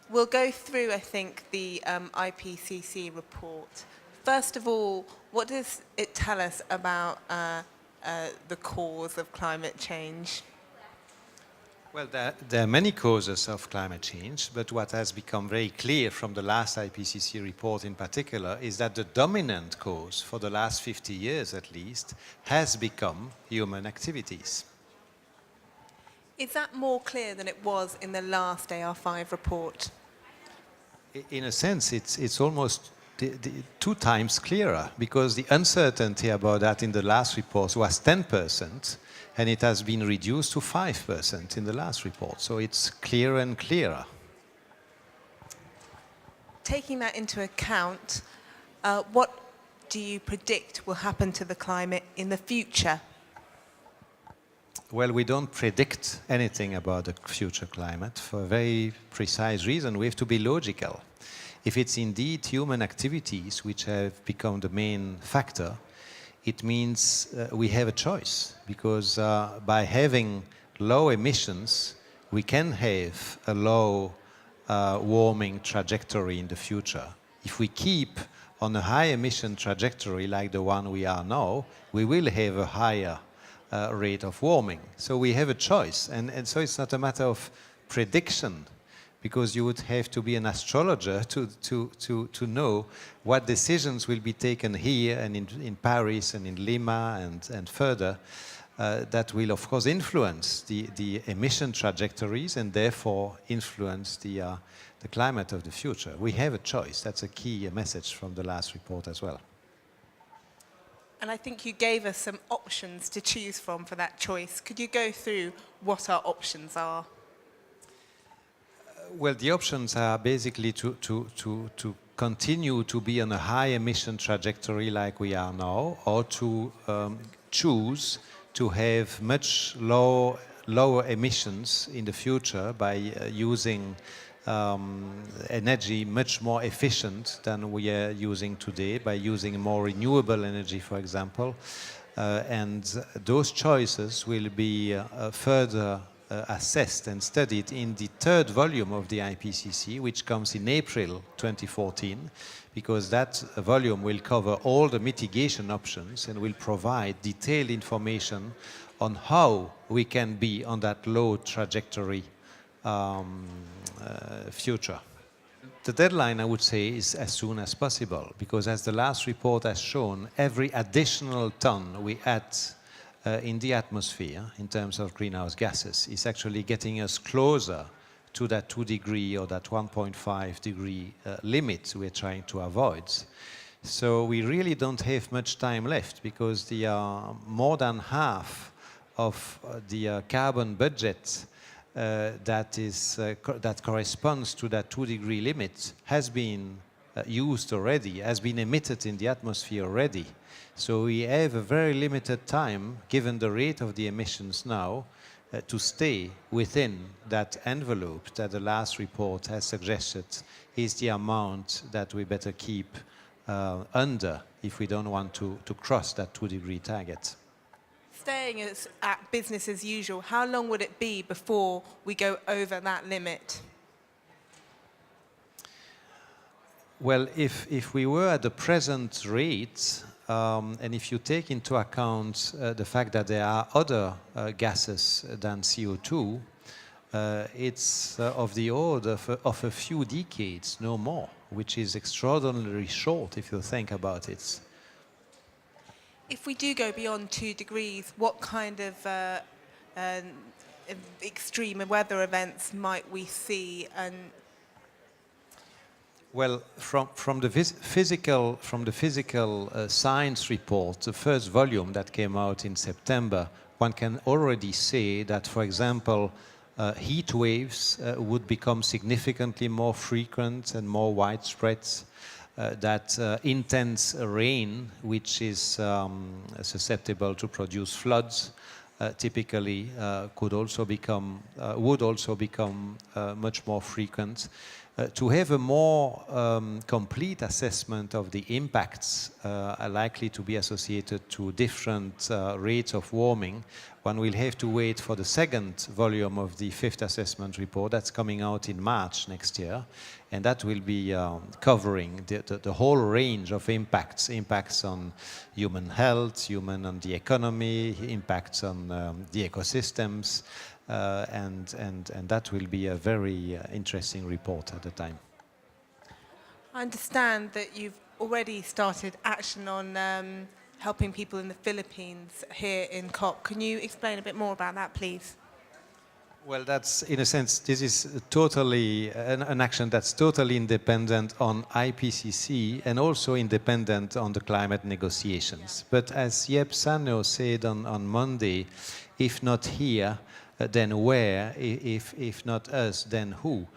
We'll go through, I think, the IPCC report. First of all, what does it tell us about the cause of climate change? Well, there are many causes of climate change, but what has become very clear from the last IPCC report in particular is that the dominant cause for the last 50 years at least has become human activities. Is that more clear than it was in the last AR5 report? In a sense, it's almost 2 times clearer, because the uncertainty about that in the last report was 10%, and it has been reduced to 5% in the last report. So it's clearer and clearer. Taking that into account, what do you predict will happen to the climate in the future? Well, we don't predict anything about the future climate for a very precise reason. We have to be logical. If it's indeed human activities which have become the main factor, it means we have a choice, because by having low emissions, we can have a low warming trajectory in the future. If we keep on a high emission trajectory like the one we are now, we will have a higher rate of warming. So we have a choice, and so it's not a matter of prediction, because you would have to be an astrologer to know what decisions will be taken here and in Paris and in Lima and further that will of course influence the emission trajectories and therefore influence the climate of the future. We have a choice. That's a key message from the last report as well. And I think you gave us some options to choose from for that choice. Could you go through what our options are? Well, the options are basically to continue to be on a high emission trajectory like we are now, or to choose to have much lower emissions in the future by using energy much more efficient than we are using today, by using more renewable energy, for example. And those choices will be further assessed and studied in the 3rd volume of the IPCC, which comes in April 2014, because that volume will cover all the mitigation options and will provide detailed information on how we can be on that low trajectory future. The deadline, I would say, is as soon as possible, because as the last report has shown, every additional ton we add in the atmosphere in terms of greenhouse gases is actually getting us closer to that 2 degree or that 1.5 degree limit we're trying to avoid. So we really don't have much time left, because the more than half of the carbon budget that corresponds to that 2 degree limit has been used already, has been emitted in the atmosphere already. So we have a very limited time, given the rate of the emissions now, to stay within that envelope that the last report has suggested is the amount that we better keep under if we don't want to cross that 2 degree target. Staying at business as usual, how long would it be before we go over that limit? Well, if we were at the present rate, and if you take into account the fact that there are other gases than CO2, it's of the order of a few decades, no more, which is extraordinarily short if you think about it. If we do go beyond 2 degrees, what kind of extreme weather events might we see? And well, from the physical science report, the 1st volume that came out in September, one can already say that, for example, heat waves would become significantly more frequent and more widespread. That intense rain, which is susceptible to produce floods, typically would also become much more frequent. To have a more complete assessment of the impacts are likely to be associated to different rates of warming, one will have to wait for the second volume of the fifth assessment report that's coming out in March next year. And that will be covering the whole range of impacts on human health, on the economy, impacts on the ecosystems, and that will be a very interesting report at the time. I understand that you've already started action on helping people in the Philippines here in COP. Can you explain a bit more about that, please? Well, that's, in a sense, this is totally an action that's totally independent on IPCC and also independent on the climate negotiations. But as Jep Sano said on Monday, if not here, then where? If not us, then who?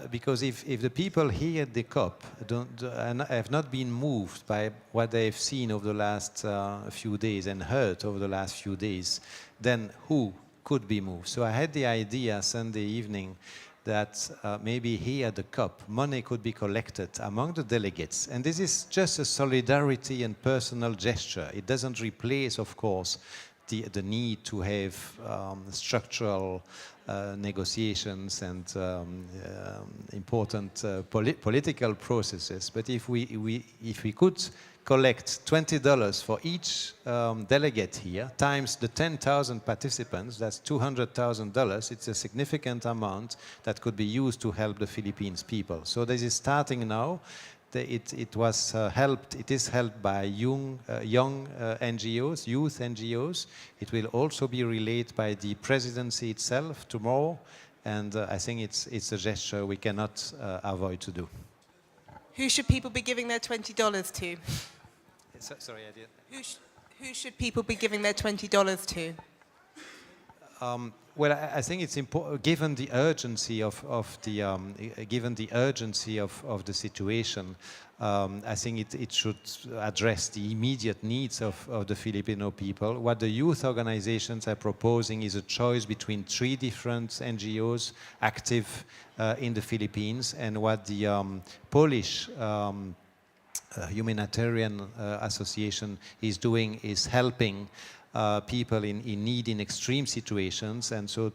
Because if the people here at the COP have not been moved by what they've seen over the last few days and heard over the last few days, then who could be moved? So I had the idea Sunday evening that maybe here at the COP, money could be collected among the delegates. And this is just a solidarity and personal gesture. It doesn't replace, of course, the need to have structural negotiations and important political processes. But if we could collect $20 for each delegate here, times the 10,000 participants, that's $200,000. It's a significant amount that could be used to help the Philippines people. So this is starting now. It is helped by young NGOs, youth NGOs. It will also be relayed by the presidency itself tomorrow, and I think it's a gesture we cannot avoid to do. Who should people be giving their $20 to? Sorry, I did. Who should people be giving their $20 to? Well, I think it's important, given the urgency of the situation. I think it should address the immediate needs of the Filipino people. What the youth organizations are proposing is a choice between 3 different NGOs active in the Philippines, and what the Polish humanitarian association is doing is helping people in need in extreme situations. And so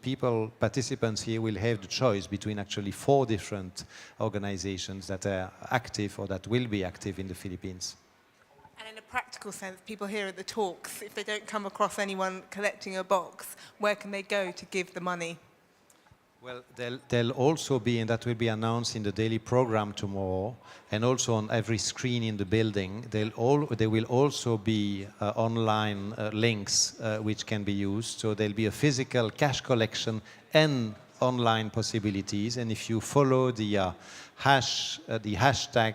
participants here will have the choice between actually 4 different organizations that are active or that will be active in the Philippines. And in a practical sense, people here at the talks, if they don't come across anyone collecting a box, where can they go to give the money? Well, they'll also be, and that will be announced in the daily program tomorrow, and also on every screen in the building. There will also be online links which can be used. So there'll be a physical cash collection and online possibilities. And if you follow the hashtag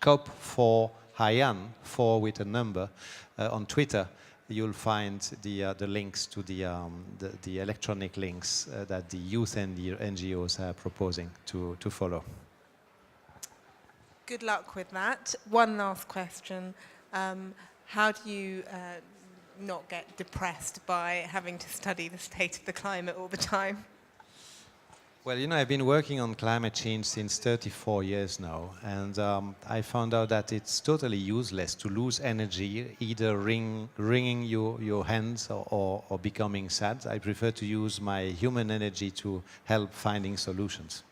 #COP4Haiyan, 4 with a number, on Twitter, you'll find the links to the electronic links that the youth and the NGOs are proposing to follow. Good luck with that. One last question. How do you not get depressed by having to study the state of the climate all the time? Well, you know, I've been working on climate change since 34 years now, and I found out that it's totally useless to lose energy either wringing your hands or becoming sad. I prefer to use my human energy to help finding solutions.